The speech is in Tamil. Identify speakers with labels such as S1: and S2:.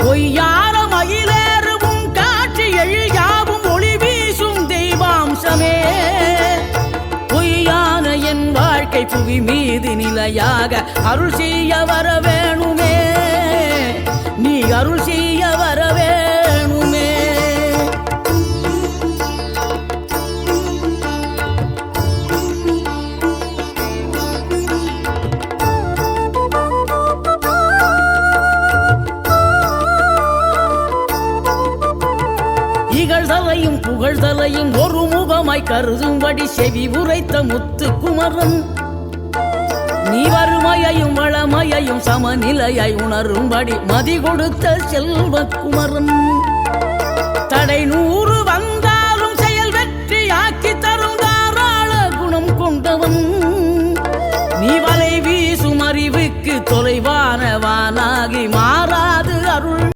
S1: பொய்யார மயிலேறும் காட்சி எழுயாவும் ஒளி வீசும் தெய்வாம்சமே. பொய்யான என் வாழ்க்கை புவி மீது நிலையாக அருள் செய்ய வர வேணுமே, நீ அருள் செய்ய வர வேணுமே. இகழ்தலையும் புகழ்தலையும் ஒரு முகமாய் கருதும்படி செவி உரைத்த முத்து குமரன், நீ வறுமையையும் வளமையையும் சமநிலையை உணரும்படி மதி கொடுத்த செல்வ குமரன். தடை 100 வந்தாலும் செயல் வெற்றியாக்கி தரும் தாராள குணம் கொண்டவன், நீ வலை வீசும் அறிவுக்கு தொலைவானவானாகி மாறாது அருள்